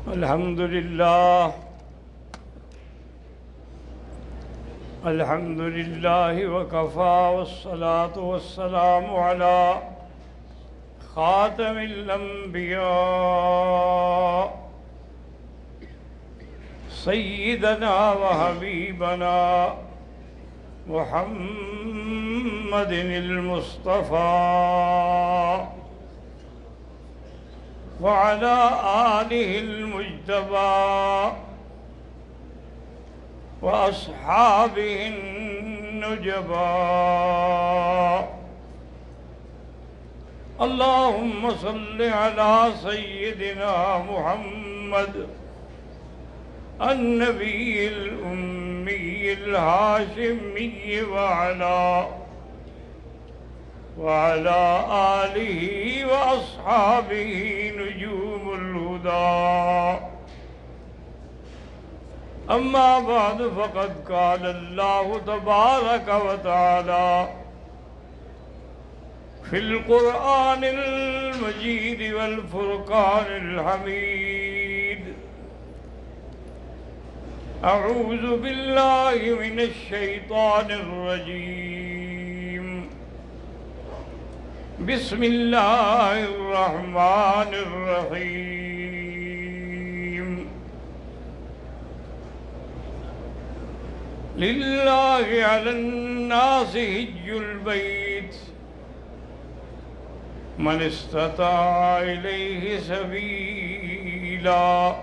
الحمد لله وكفى والصلاة والسلام على خاتم الأنبياء سيدنا وحبيبنا محمد المصطفى وعلى آله المجتبى وأصحابه النجبى. اللهم صل على سيدنا محمد النبي الأمي الهاشمي وعلى آله وأصحابه نجوم الهدى. أما بعد فقد قال الله تبارك وتعالى في القرآن المجيد والفرقان الحميد: أعوذ بالله من الشيطان الرجيم. بسم الله الرحمن الرحيم. لله على الناس حج البيت من استطاع إليه سبيلا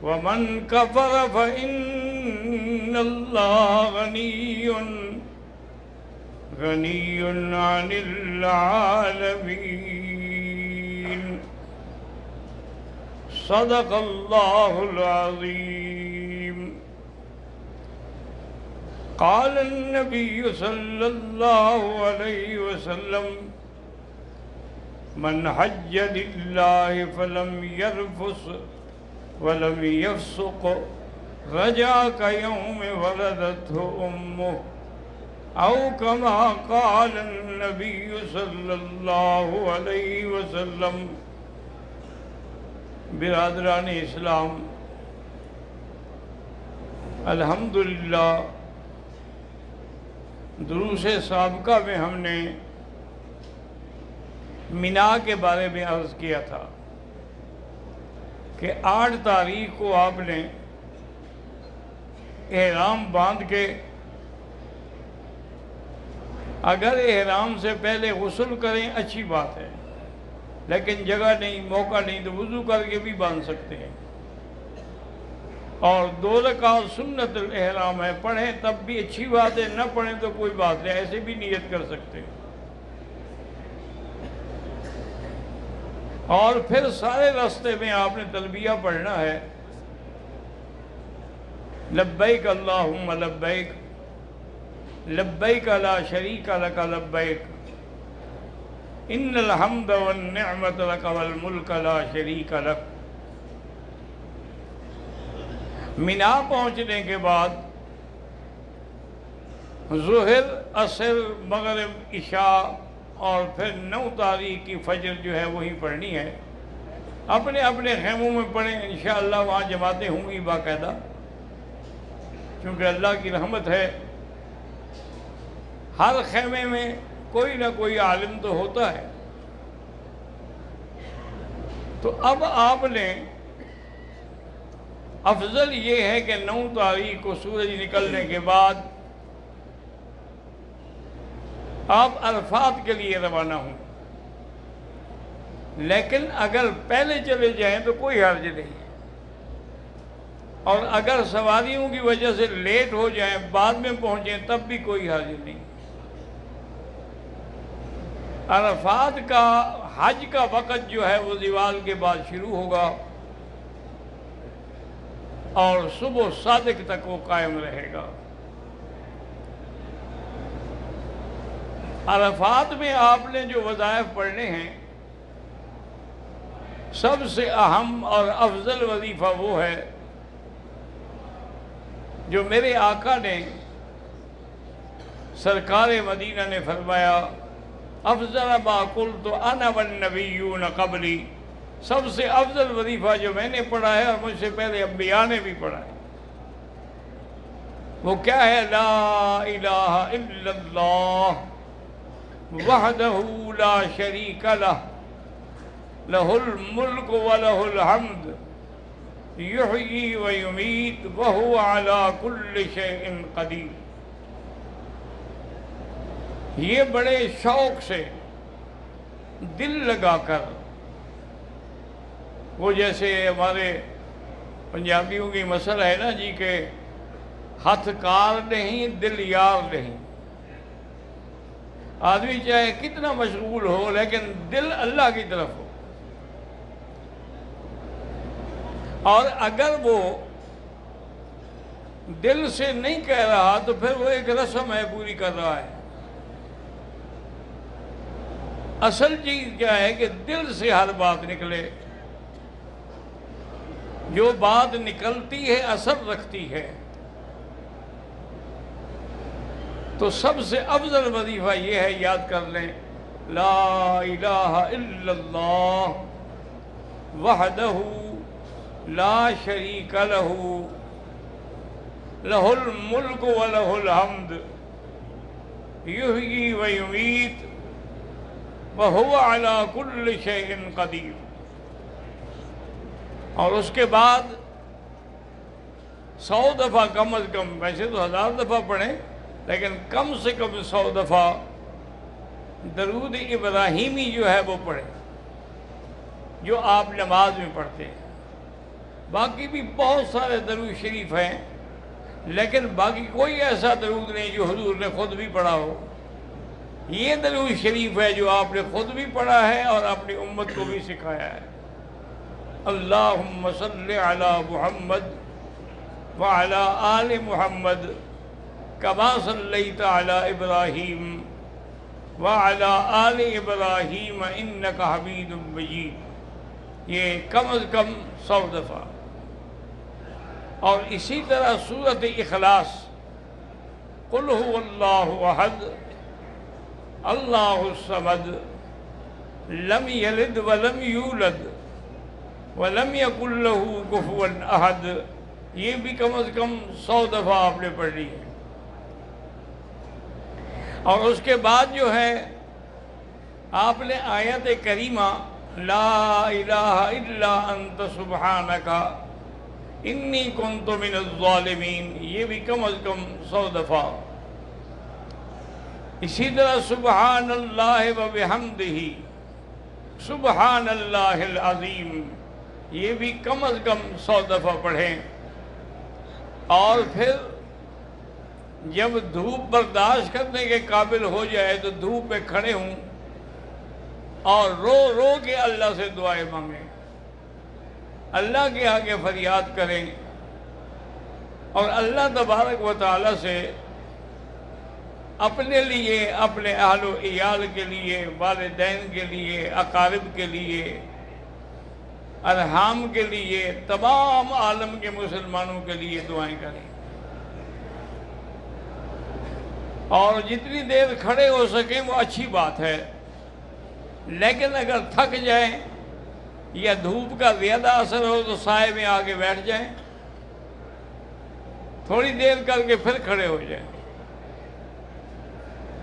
ومن كفر فإن الله غني عن العالمين. صدق الله العظيم. قال النبي صلى الله عليه وسلم: من حج لله فلم يرفث ولم يفسق رجع كيوم ولدته أمه، أو كما قال النبي صلی اللہ علیہ وسلم. برادران اسلام، الحمدللہ دروس سابقہ میں ہم نے مینا کے بارے میں عرض کیا تھا کہ 8 تاریخ کو آپ نے احرام باندھ کے اگر احرام سے پہلے غسل کریں اچھی بات ہے، لیکن جگہ نہیں، موقع نہیں تو وضو کر کے بھی باندھ سکتے ہیں. اور 2 رکعت سنت الاحرام ہے، پڑھیں تب بھی اچھی بات ہے، نہ پڑھیں تو کوئی بات نہیں، ایسے بھی نیت کر سکتے ہیں. اور پھر سارے راستے میں آپ نے تلبیہ پڑھنا ہے: لبیک اللہم لبیک لبیک لا شریک لک لبیک ان الحمد والنعمت لک والملک لا شریک لک. مینا پہنچنے کے بعد ظہر، عصر، مغرب، عشاء اور پھر 9 تاریخ کی فجر جو ہے وہی پڑھنی ہے. اپنے اپنے خیموں میں پڑھیں، انشاءاللہ وہاں جماعتیں ہوں گی باقاعدہ، کیونکہ اللہ کی رحمت ہے ہر خیمے میں کوئی نہ کوئی عالم تو ہوتا ہے. تو اب آپ نے افضل یہ ہے کہ 9 تاریخ کو سورج نکلنے کے بعد آپ عرفات کے لیے روانہ ہوں. لیکن اگر پہلے چلے جائیں تو کوئی حرج نہیں، اور اگر سواریوں کی وجہ سے لیٹ ہو جائیں، بعد میں پہنچیں، تب بھی کوئی حرج نہیں. عرفات کا حج کا وقت جو ہے وہ زوال کے بعد شروع ہوگا اور صبح صادق تک وہ قائم رہے گا. عرفات میں آپ نے جو وظائف پڑھنے ہیں، سب سے اہم اور افضل وظیفہ وہ ہے جو میرے آقا نے سرکار مدینہ نے فرمایا افضل ما قلت انا والنبیون قبلی سب سے افضل وظیفہ جو میں نے پڑھا ہے اور مجھ سے پہلے انبیاء نے بھی پڑھا ہے وہ کیا ہے؟ لا الہ الا اللہ وحدہ لا شریک لہ لہ الملک ولہ الحمد یحیی ویمیت وہو علی کل شیء قدیر۔ یہ بڑے شوق سے دل لگا کر، وہ جیسے ہمارے پنجابیوں کی مسئلہ ہے نا جی کہ ہاتھ کار نہیں دل یار نہیں، آدمی چاہے کتنا مشغول ہو لیکن دل اللہ کی طرف ہو، اور اگر وہ دل سے نہیں کہہ رہا تو پھر وہ ایک رسم ہے پوری کر رہا ہے۔ اصل چیز کیا ہے کہ دل سے ہر بات نکلے، جو بات نکلتی ہے اثر رکھتی ہے۔ تو سب سے افضل وظیفہ یہ ہے، یاد کر لیں، لا الہ الا اللہ وحدہ لا شریک لہ لہ الملک ولہ الحمد یحیی ویمیت وہو علی کل شیء قدیر۔ اور اس کے بعد 100 دفعہ کم از کم، ویسے تو 1000 دفعہ پڑھیں لیکن کم سے کم 100 دفعہ درود ابراہیمی جو ہے وہ پڑھیں، جو آپ نماز میں پڑھتے ہیں۔ باقی بھی بہت سارے درود شریف ہیں لیکن باقی کوئی ایسا درود نہیں جو حضور نے خود بھی پڑھا ہو۔ یہ درود شریف ہے جو آپ نے خود بھی پڑھا ہے اور اپنی امت کو بھی سکھایا ہے۔ اللہم صلی علی محمد وعلی آل محمد کما صلیت علی ابراہیم وعلی آل ابراہیم انک حمید مجید، یہ کم از کم 100 دفعہ۔ اور اسی طرح سورۃ اخلاص، قل هو اللہ احد اللہ الصمد لم یلد ولم یولد ولم یکن لہ کفوا احد، یہ بھی کم از کم 100 دفعہ آپ نے پڑھ لی ہے۔ اور اس کے بعد جو ہے آپ نے آیت کریمہ لا الہ الا انت سبحانک انی کنت من الظالمین، یہ بھی کم از کم 100 دفعہ۔ اسی طرح سبحان اللہ و بحمدہ سبحان اللہ العظیم، یہ بھی کم از کم 100 دفعہ پڑھیں۔ اور پھر جب دھوپ برداشت کرنے کے قابل ہو جائے تو دھوپ میں کھڑے ہوں اور رو رو کے اللہ سے دعائیں مانگیں، اللہ کے آگے فریاد کریں اور اللہ تبارک و تعالیٰ سے اپنے لیے، اپنے اہل و عیال کے لیے، والدین کے لیے، اقارب کے لیے، ارحام کے لیے، تمام عالم کے مسلمانوں کے لیے دعائیں کریں۔ اور جتنی دیر کھڑے ہو سکیں وہ اچھی بات ہے، لیکن اگر تھک جائیں یا دھوپ کا زیادہ اثر ہو تو سائے میں آگے بیٹھ جائیں، تھوڑی دیر کر کے پھر کھڑے ہو جائیں۔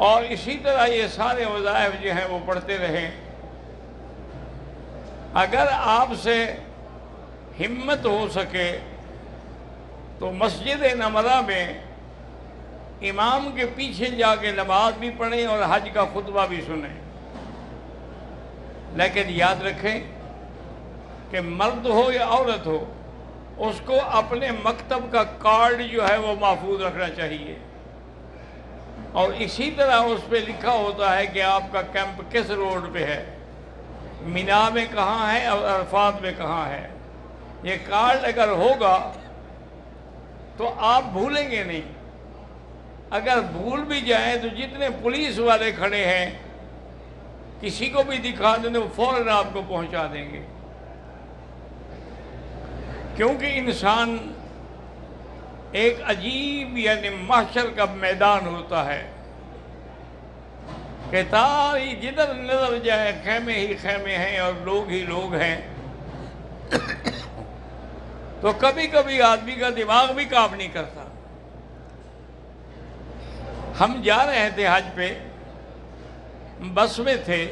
اور اسی طرح یہ سارے وظائف جو ہیں وہ پڑھتے رہیں۔ اگر آپ سے ہمت ہو سکے تو مسجد نمرہ میں امام کے پیچھے جا کے نماز بھی پڑھیں اور حج کا خطبہ بھی سنیں، لیکن یاد رکھیں کہ مرد ہو یا عورت ہو، اس کو اپنے مکتب کا کارڈ جو ہے وہ محفوظ رکھنا چاہیے، اور اسی طرح اس پہ لکھا ہوتا ہے کہ آپ کا کیمپ کس روڈ پہ ہے، مینا میں کہاں ہے اور عرفات میں کہاں ہے۔ یہ کارڈ اگر ہوگا تو آپ بھولیں گے نہیں، اگر بھول بھی جائیں تو جتنے پولیس والے کھڑے ہیں کسی کو بھی دکھا دیں تو فوراً آپ کو پہنچا دیں گے، کیونکہ انسان ایک عجیب یعنی محشر کا میدان ہوتا ہے کہ تاری جدھر نظر جائے خیمے ہی خیمے ہیں اور لوگ ہی لوگ ہیں، تو کبھی کبھی آدمی کا دماغ بھی کام نہیں کرتا۔ ہم جا رہے تھے حج پہ، بس میں تھے،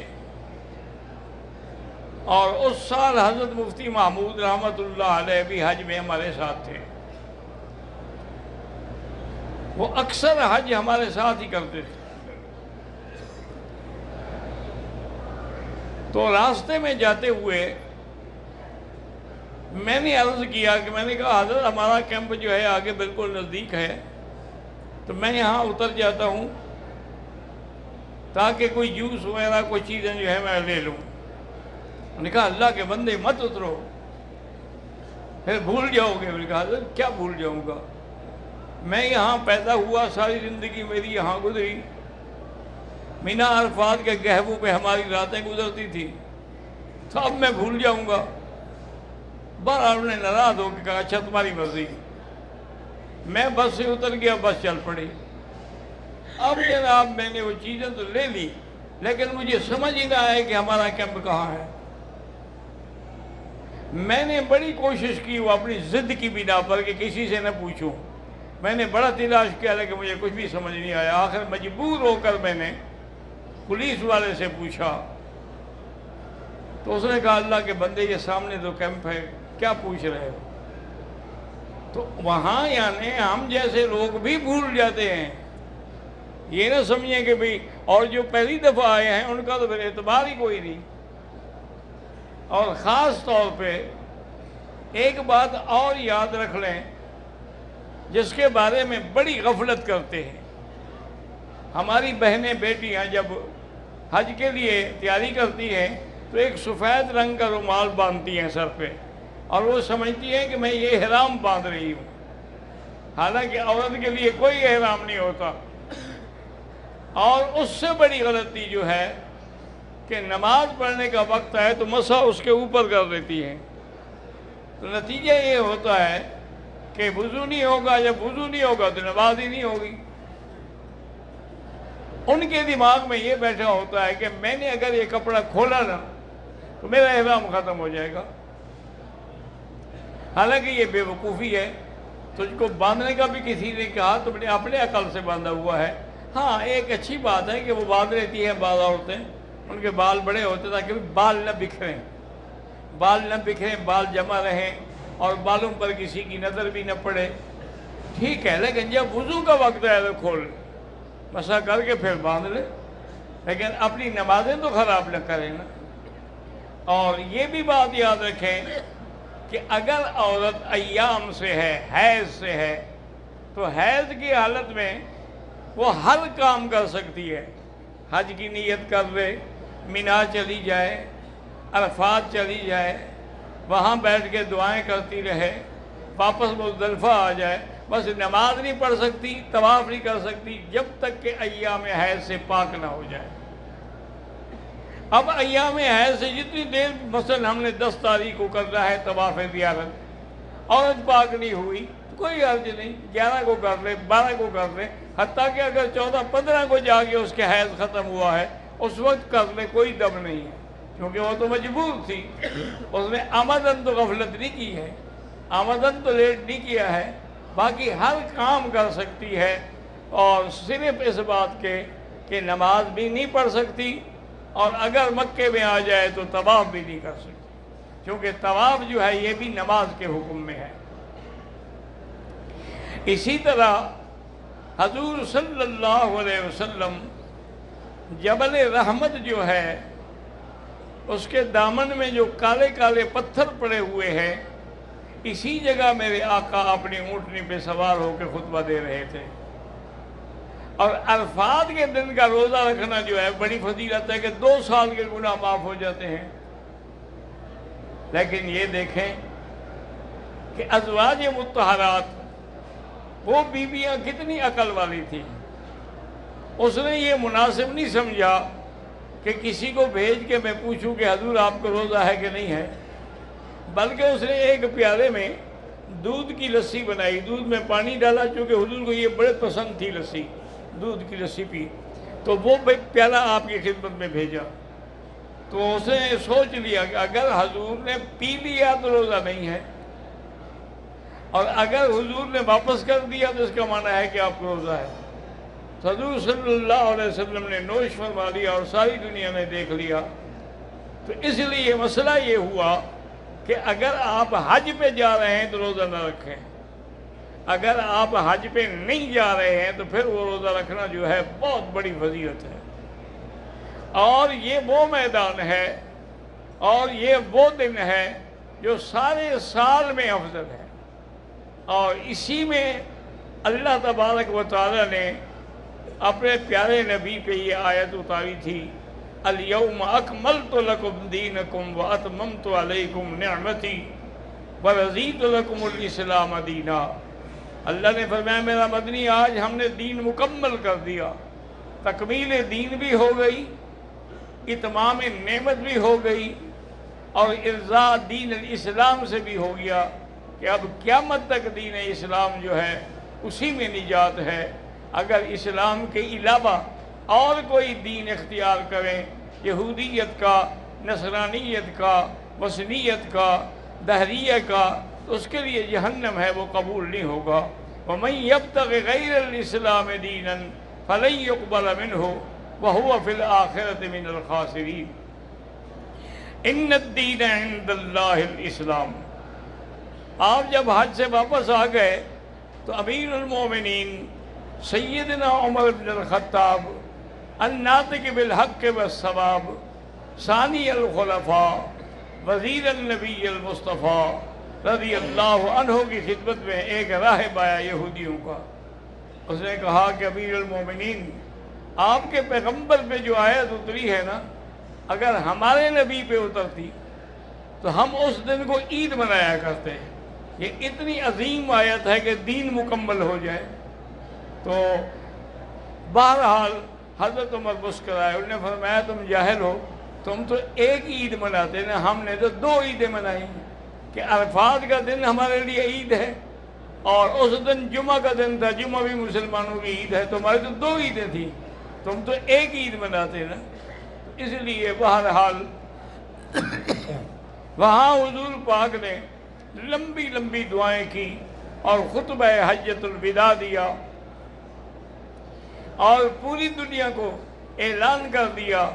اور اس سال حضرت مفتی محمود رحمۃ اللہ علیہ بھی حج میں ہمارے ساتھ تھے۔ وہ اکثر حج ہمارے ساتھ ہی کرتے تھے۔ تو راستے میں جاتے ہوئے میں نے عرض کیا کہ میں نے کہا حضرت ہمارا کیمپ جو ہے آگے بالکل نزدیک ہے، تو میں یہاں اتر جاتا ہوں تاکہ کوئی جوس وغیرہ کوئی چیزیں جو ہے میں لے لوں۔ انہوں نے کہا اللہ کے بندے مت اترو، پھر بھول جاؤ گے۔ میں نے کہا حضرت کیا بھول جاؤں گا، میں یہاں پیدا ہوا، ساری زندگی میری یہاں گزری، مینا عرفات کے گہبوں پہ ہماری راتیں گزرتی تھی، تو اب میں بھول جاؤں گا؟ بہرحال انہوں نے ناراض ہو کے کہا اچھا تمہاری مرضی۔ میں بس سے اتر گیا، بس چل پڑی۔ اب جناب میں نے وہ چیزیں تو لے لی، لیکن مجھے سمجھ ہی نہ آئے کہ ہمارا کیمپ کہاں ہے۔ میں نے بڑی کوشش کی وہ اپنی ضد کی بنا پر کہ کسی سے نہ پوچھوں، میں نے بڑا تلاش کیا لیکن مجھے کچھ بھی سمجھ نہیں آیا۔ آخر مجبور ہو کر میں نے پولیس والے سے پوچھا، تو اس نے کہا اللہ کے بندے یہ سامنے تو کیمپ ہے، کیا پوچھ رہے ہو؟ تو وہاں یعنی ہم جیسے لوگ بھی بھول جاتے ہیں، یہ نہ سمجھیں کہ بھئی اور جو پہلی دفعہ آئے ہیں ان کا تو پھر اعتبار ہی کوئی نہیں۔ اور خاص طور پہ ایک بات اور یاد رکھ لیں جس کے بارے میں بڑی غفلت کرتے ہیں۔ ہماری بہنیں بیٹیاں جب حج کے لیے تیاری کرتی ہیں تو ایک سفید رنگ کا رومال باندھتی ہیں سر پہ، اور وہ سمجھتی ہیں کہ میں یہ احرام باندھ رہی ہوں، حالانکہ عورت کے لیے کوئی احرام نہیں ہوتا۔ اور اس سے بڑی غلطی جو ہے کہ نماز پڑھنے کا وقت ہے تو مسح اس کے اوپر کر دیتی ہیں، تو نتیجہ یہ ہوتا ہے کہ وضو نہیں ہوگا، جب وضو نہیں ہوگا تو نماز ہی نہیں ہوگی۔ ان کے دماغ میں یہ بیٹھا ہوتا ہے کہ میں نے اگر یہ کپڑا کھولا نا تو میرا احرام ختم ہو جائے گا، حالانکہ یہ بے وقوفی ہے۔ تجھ کو باندھنے کا بھی کسی نے کہا تم نے اپنے عقل سے باندھا ہوا ہے۔ ہاں ایک اچھی بات ہے کہ وہ باندھ لیتی ہیں بعض عورتیں، ان کے بال بڑے ہوتے تاکہ بال نہ بکھریں، بال جمع رہیں اور بالوں پر کسی کی نظر بھی نہ پڑے، ٹھیک ہے، لیکن جب وضو کا وقت ہے تو کھول مسح کر کے پھر باندھ لے، لیکن اپنی نمازیں تو خراب نہ کریں نا۔ اور یہ بھی بات یاد رکھیں کہ اگر عورت ایام سے ہے، حیض سے ہے، تو حیض کی حالت میں وہ ہر کام کر سکتی ہے، حج کی نیت کر لے، مینا چلی جائے، عرفات چلی جائے، وہاں بیٹھ کے دعائیں کرتی رہے، واپس مزدلفہ آ جائے، بس نماز نہیں پڑھ سکتی، طواف نہیں کر سکتی جب تک کہ ایام حیض سے پاک نہ ہو جائے۔ اب ایام حیض سے جتنی دیر مثلا ہم نے 10 تاریخ کو کرنا ہے طواف زیارت، عورت پاک نہیں ہوئی تو کوئی حرج نہیں، 11 کو کر لے، 12 کو کر لے، حتیٰ کہ اگر 14-15 کو جا کے اس کے حیض ختم ہوا ہے اس وقت کر لے، کوئی دم نہیں ہے، کیونکہ وہ تو مجبور تھی، اس نے آمدن تو غفلت نہیں کی ہے، آمدن تو لیٹ نہیں کیا ہے، باقی ہر کام کر سکتی ہے، اور صرف اس بات کے کہ نماز بھی نہیں پڑھ سکتی، اور اگر مکے میں آ جائے تو طواف بھی نہیں کر سکتی، کیونکہ طواف جو ہے یہ بھی نماز کے حکم میں ہے۔ اسی طرح حضور صلی اللہ علیہ وسلم جبل رحمت جو ہے اس کے دامن میں جو کالے کالے پتھر پڑے ہوئے ہیں، اسی جگہ میرے آقا اپنی اونٹنی پہ سوار ہو کے خطبہ دے رہے تھے۔ اور عرفات کے دن کا روزہ رکھنا جو ہے بڑی فضیلت ہے کہ 2 سال کے گناہ معاف ہو جاتے ہیں۔ لیکن یہ دیکھیں کہ ازواج مطہرات وہ بیویاں کتنی عقل والی تھی، اس نے یہ مناسب نہیں سمجھا کہ کسی کو بھیج کے میں پوچھوں کہ حضور آپ کو روزہ ہے کہ نہیں ہے، بلکہ اس نے ایک پیالے میں دودھ کی لسی بنائی، دودھ میں پانی ڈالا، چونکہ حضور کو یہ بڑے پسند تھی لسی، دودھ کی لسی پی، تو وہ پیالہ آپ کی خدمت میں بھیجا۔ تو اس نے سوچ لیا کہ اگر حضور نے پی لیا تو روزہ نہیں ہے، اور اگر حضور نے واپس کر دیا تو اس کا معنی ہے کہ آپ کو روزہ ہے۔ تو حضور صلی اللہ علیہ وسلم نے نوش فرما لیا اور ساری دنیا نے دیکھ لیا۔ تو اس لیے مسئلہ یہ ہوا کہ اگر آپ حج پہ جا رہے ہیں تو روزہ نہ رکھیں، اگر آپ حج پہ نہیں جا رہے ہیں تو پھر وہ روزہ رکھنا جو ہے بہت بڑی فضیلت ہے، اور یہ وہ میدان ہے اور یہ وہ دن ہے جو سارے سال میں افضل ہے، اور اسی میں اللہ تبارک و تعالی نے اپنے پیارے نبی پہ یہ آیت اتاری تھی، الیوم اکملت لکم دینکم واتممت علیکم نعمتی ورضیت لکم الاسلام دینا۔ اللہ نے فرمایا میرا مدنی آج ہم نے دین مکمل کر دیا، تکمیل دین بھی ہو گئی، اتمام نعمت بھی ہو گئی، اور ارضاء دین الاسلام سے بھی ہو گیا کہ اب قیامت تک دین اسلام جو ہے اسی میں نجات ہے۔ اگر اسلام کے علاوہ اور کوئی دین اختیار کریں، یہودیت کا، نصرانیت کا، وثنیت کا، دہریہ کا، تو اس کے لیے جہنم ہے، وہ قبول نہیں ہوگا۔ وَمَن يَبْتَغِ غَيْرَ الْإِسْلَامِ دِينًا فَلَن يُقْبَلَ مِنْهُ وَهُوَ فِي الْآخِرَةِ مِنَ الْخَاسِرِينَ۔ ان الدین عند اللہ الاسلام۔ آپ جب حج سے واپس آ گئے تو امیر المومنین سیدنا عمر بن الخطاب الناطق بالحق والصواب ثانی الخلفاء وزیر النبی المصطفیٰ رضی اللہ عنہ کی خدمت میں ایک راہب آیا یہودیوں کا۔ اس نے کہا کہ امیر المومنین، آپ کے پیغمبر پہ جو آیت اتری ہے نا، اگر ہمارے نبی پہ اترتی تو ہم اس دن کو عید منایا کرتے ہیں، یہ اتنی عظیم آیت ہے کہ دین مکمل ہو جائے۔ تو بہرحال حضرت عمر مسکرائے، انہوں نے فرمایا تم جاہل ہو، تم تو ایک عید مناتے نا، ہم نے تو دو عیدیں منائی، کہ عرفات کا دن ہمارے لیے عید ہے اور اس دن جمعہ کا دن تھا، جمعہ بھی مسلمانوں کی عید ہے، تمہاری تو دو عیدیں تھیں، تم تو ایک عید مناتے نا۔ اس لیے بہرحال وہاں حضور پاک نے لمبی لمبی دعائیں کی اور خطبہ حجۃ الوداع دیا، اور پوری دنیا کو اعلان کر دیا،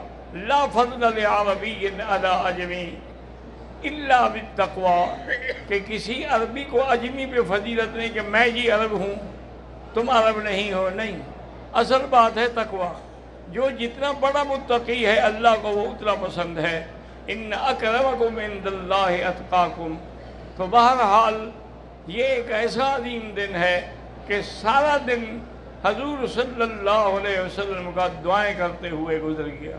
لا فضل لعربی علی عجمی الا بالتقوی، کہ کسی عربی کو عجمی پہ فضیلت نہیں کہ میں جی عرب ہوں تم عرب نہیں ہو، نہیں، اصل بات ہے تقوی۔ جو جتنا بڑا متقی ہے اللہ کو وہ اتنا پسند ہے، ان اکرمکم عند اللہ اتقاکم۔ تو بہرحال یہ ایک ایسا عظیم دن ہے کہ سارا دن حضور صلی اللہ علیہ وسلم کا دعائیں کرتے ہوئے گزر گیا،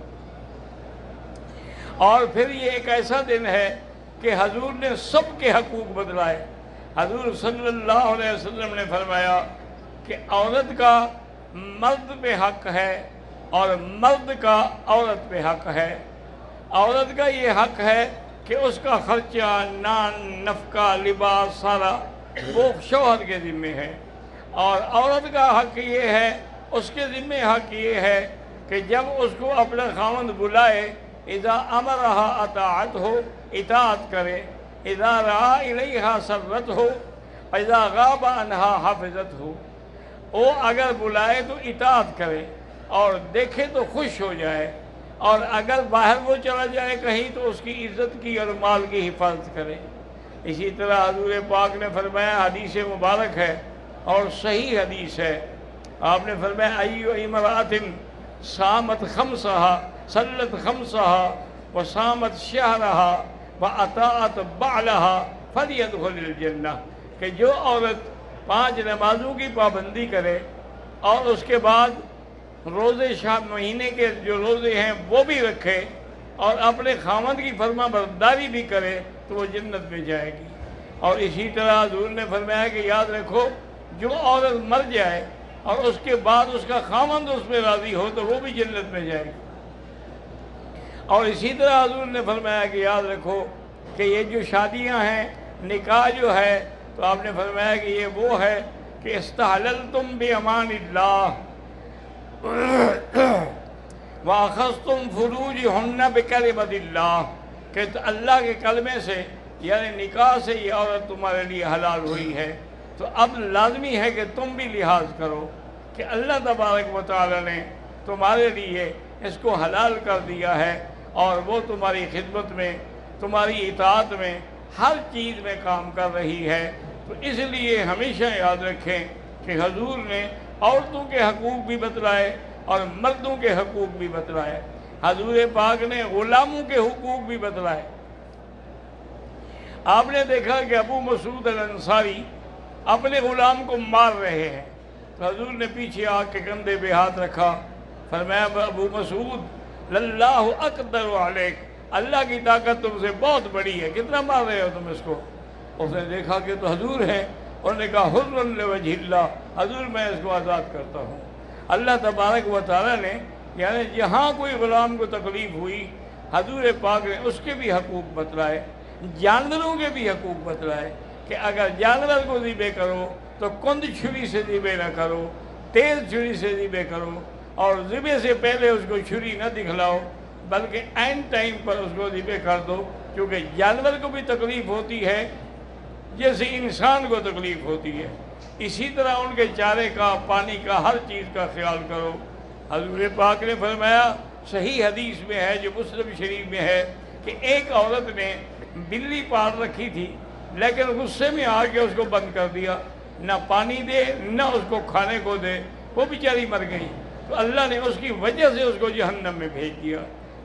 اور پھر یہ ایک ایسا دن ہے کہ حضور نے سب کے حقوق بدلائے۔ حضور صلی اللہ علیہ وسلم نے فرمایا کہ عورت کا مرد پہ حق ہے اور مرد کا عورت پہ حق ہے۔ عورت کا یہ حق ہے کہ اس کا خرچہ، نان، نفقہ، لباس سارا وہ شوہر کے ذمے ہے، اور عورت کا حق یہ ہے، اس کے ذمے حق یہ ہے کہ جب اس کو اپنا خاوند بلائے، اذا امرہا اطاعت ہو، اطاعت کرے، اذا رعا الیہا سرت ہو، اذا غاب عنہا حافظت ہو۔ وہ اگر بلائے تو اطاعت کرے اور دیکھے تو خوش ہو جائے، اور اگر باہر وہ چلا جائے کہیں تو اس کی عزت کی اور مال کی حفاظت کرے۔ اسی طرح حضور پاک نے فرمایا، حدیث مبارک ہے اور صحیح حدیث ہے، آپ نے فرمایا ایو امرأۃ صامت خمسہا صلت خمسہا وصامت شہرہا واطاعت بعلہا فلیدخل الجنہ، کہ جو عورت 5 نمازوں کی پابندی کرے اور اس کے بعد روزے شاہ مہینے کے جو روزے ہیں وہ بھی رکھے اور اپنے خاوند کی فرما برداری بھی کرے تو وہ جنت میں جائے گی۔ اور اسی طرح حضور نے فرمایا کہ یاد رکھو، جو عورت مر جائے اور اس کے بعد اس کا خاوند اس پہ راضی ہو تو وہ بھی جنت میں جائے گی۔ اور اسی طرح حضور نے فرمایا کہ یاد رکھو کہ یہ جو شادیاں ہیں، نکاح جو ہے، تو آپ نے فرمایا کہ یہ وہ ہے کہ استحللتم بامان اللہ وَأَخَذْتُمْ فُرُوجِهُنَّ بِكَلِمَةِ اللَّهِ، کہ اللہ کے کلمے سے یعنی نکاح سے یہ عورت تمہارے لیے حلال ہوئی ہے، تو اب لازمی ہے کہ تم بھی لحاظ کرو کہ اللہ تبارک و تعالی نے تمہارے لیے اس کو حلال کر دیا ہے، اور وہ تمہاری خدمت میں، تمہاری اطاعت میں، ہر چیز میں کام کر رہی ہے۔ تو اس لیے ہمیشہ یاد رکھیں کہ حضور نے عورتوں کے حقوق بھی بتلائے اور مردوں کے حقوق بھی بتلائے۔ حضور پاک نے غلاموں کے حقوق بھی بتلائے۔ آپ نے دیکھا کہ ابو مسعود الانصاری اپنے غلام کو مار رہے ہیں، تو حضور نے پیچھے آ کے کندھے پہ ہاتھ رکھا، فرمایا ابو مسعود للہ اقدر علیک، اللہ کی طاقت تم سے بہت بڑی ہے، کتنا مار رہے ہو تم اس کو؟ اس نے دیکھا کہ تو حضور ہیں، انہوں نے کہا حر لوجہ اللہ، حضور میں اس کو آزاد کرتا ہوں۔ اللہ تبارک و تعالیٰ نے یعنی جہاں کوئی غلام کو تکلیف ہوئی، حضور پاک نے اس کے بھی حقوق بتلائے، جانوروں کے بھی حقوق بتلائے کہ اگر جانور کو ذبح کرو تو کند چھری سے ذبح نہ کرو، تیز چھری سے ذبح کرو، اور ذبح سے پہلے اس کو چھری نہ دکھلاؤ بلکہ عین ٹائم پر اس کو ذبح کر دو، کیونکہ جانور کو بھی تکلیف ہوتی ہے جیسے انسان کو تکلیف ہوتی ہے۔ اسی طرح ان کے چارے کا، پانی کا، ہر چیز کا خیال کرو۔ حضور پاک نے فرمایا، صحیح حدیث میں ہے جو مسلم شریف میں ہے، کہ ایک عورت نے بلی پال رکھی تھی لیکن غصے میں آ کے اس کو بند کر دیا، نہ پانی دے نہ اس کو کھانے کو دے، وہ بیچاری مر گئی۔ تو اللہ نے اس کی وجہ سے اس کو جہنم میں بھیج دیا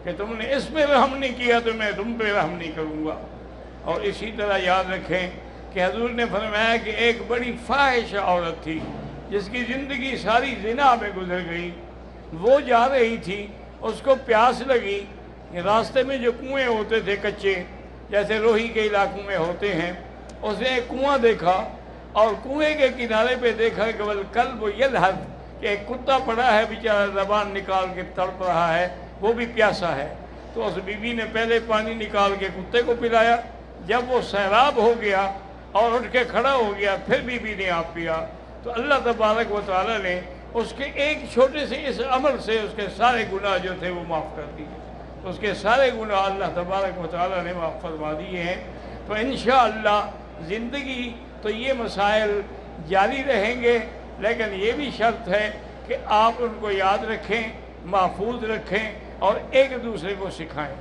کہ تم نے اس پہ رحم نہیں کیا تو میں تم پہ رحم نہیں کروں گا۔ اور اسی طرح یاد رکھیں کہ حضور نے فرمایا کہ ایک بڑی فاحش عورت تھی جس کی زندگی ساری زنا میں گزر گئی، وہ جا رہی تھی، اس کو پیاس لگی، راستے میں جو کنویں ہوتے تھے کچے جیسے روہی کے علاقوں میں ہوتے ہیں، اس نے ایک کنواں دیکھا اور کنویں کے کنارے پہ دیکھا کہ والکلب یلہث، کہ ایک کتا پڑا ہے بیچارہ زبان نکال کے تڑپ رہا ہے، وہ بھی پیاسا ہے۔ تو اس بیوی نے پہلے پانی نکال کے کتے کو پلایا، جب وہ سیراب ہو گیا اور اٹھ کے کھڑا ہو گیا پھر بیوی نے آپ پیا۔ تو اللہ تبارک و تعالیٰ نے اس کے ایک چھوٹے سے اس عمل سے اس کے سارے گناہ جو تھے وہ معاف کر دیے، اس کے سارے گناہ اللہ تبارک و تعالیٰ نے معاف فرما دیے ہیں۔ تو انشاءاللہ زندگی تو یہ مسائل جاری رہیں گے، لیکن یہ بھی شرط ہے کہ آپ ان کو یاد رکھیں، محفوظ رکھیں اور ایک دوسرے کو سکھائیں۔